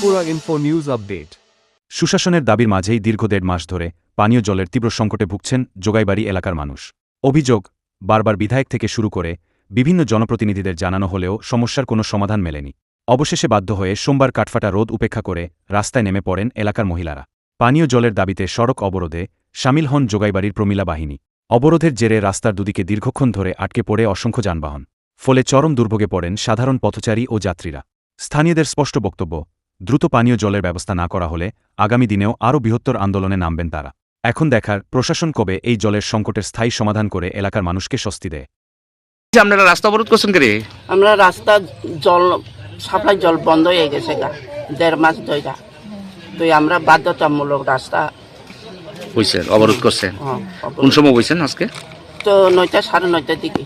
Tripura Info News Update. সুশাসনের দাবির মাঝেই দীর্ঘ ১.৫ মাস ধরে পানীয় জলের তীব্র সংকটে ভুগছেন জোগাইবাড়ি এলাকার মানুষ। অভিযোগ, বারবার বিধায়ক থেকে শুরু করে বিভিন্ন জনপ্রতিনিধিদের জানানো হলেও সমস্যার কোনো সমাধান মেলেনি। অবশেষে বাধ্য হয়ে সোমবার কাঠফাটা রোদ উপেক্ষা করে রাস্তায় নেমে পড়েন এলাকার মহিলারা। পানীয় জলের দাবিতে সড়ক অবরোধে শামিল হন জোগাইবাড়ির প্রমিলা বাহিনী। অবরোধের জেরে রাস্তার দুদিকে দীর্ঘক্ষণ ধরে আটকে পড়ে অসংখ্য যানবাহন। ফলে চরম দুর্ভোগে পড়েন সাধারণ পথচারী ও যাত্রীরা। স্থানীয়দের স্পষ্ট বক্তব্য, দ্রুত পানীয় জলের ব্যবস্থা না করা হলে আগামী দিনেও আরও বৃহত্তর আন্দোলনে নামবেন তারা। এখন দেখার প্রশাসন কবে এই জলের সংকটের স্থায়ী সমাধান করে এলাকার মানুষকে স্বস্তি দেয়। আপনারা রাস্তা অবরোধ করছেন কে? আমরা রাস্তা জল সাপ্লাই জল বন্ধ হয়ে গেছে গা ১.৫ মাস ধরে। তো আমরা বাধ্যতামূলক রাস্তা হইছেন অবরোধ করছেন। অবরোধ। কোন সময় হইছেন আজকে? তো ৯টা ৯:৩০ দিকে।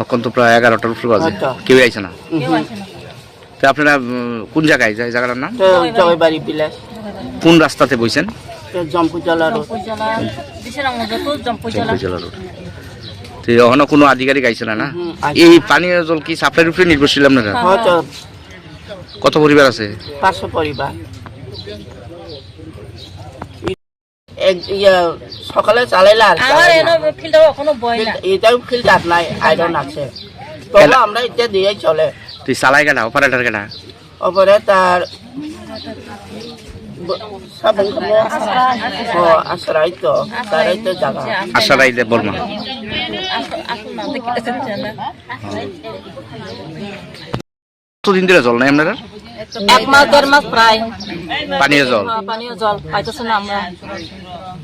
এখন তো প্রায় ১১টার উপরে বাজে, হয়তো। কেউ আইছে না। তো আপনারা কোন জায়গায় যায়, জায়গাটার নাম? তো জয়বাড়ি বিলাস। কোন রাস্তাতে বইছেন? তো জম্পুজলা রোড। জেলা রোড। তো এখনো কোনো আধিকারিক আইছে না না? আইছে। এই পানীয় জল কি সাপ্লাইয়ের উপরে নির্ভরশীল আপনারা? হয়তো কত পরিবার আছে? ৫০০ পরিবার। সকালে চালাইলে আর এটাও ফিল্টার নাই, আয়রন আছে। তবে আমরা এটা দিয়েই চলে। তুই চালাই কেনা অপারেটার কেনা? ওপরে তার আশ্রয় তো তারাই তো জায়গা আশারাই দে বলমা। কতদিন ধরে জল নাই আপনারা? ১ মাস ১.৫ মাস প্রায় পানীয় জল পানীয় জল পাইতেছে না আমরা।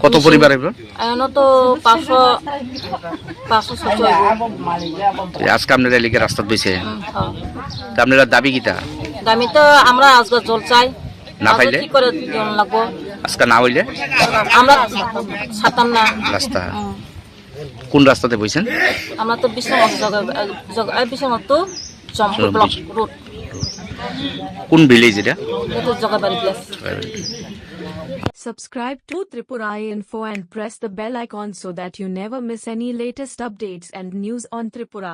কত পরিবার এবার? এখনো তো ৫০০ আজকে আপনারা এলিকে রাস্তা দিয়েছে, তা আপনারা দাবি কিটা? দামি তো আমরা আজকে জল চাই, না পাইলে কি করে জল লাগবো? আজকে না হইলে আমরা ছাতাম না রাস্তা। কোন রাস্তাতে বইছেন? আমরা তো বিশ্বমত জম্পু ব্লক রোড, কোন ভিলেজ এটা? এটা জগাবাড়ি place. Subscribe to Tripura Info and press the bell icon so that you never miss any latest updates and news on Tripura.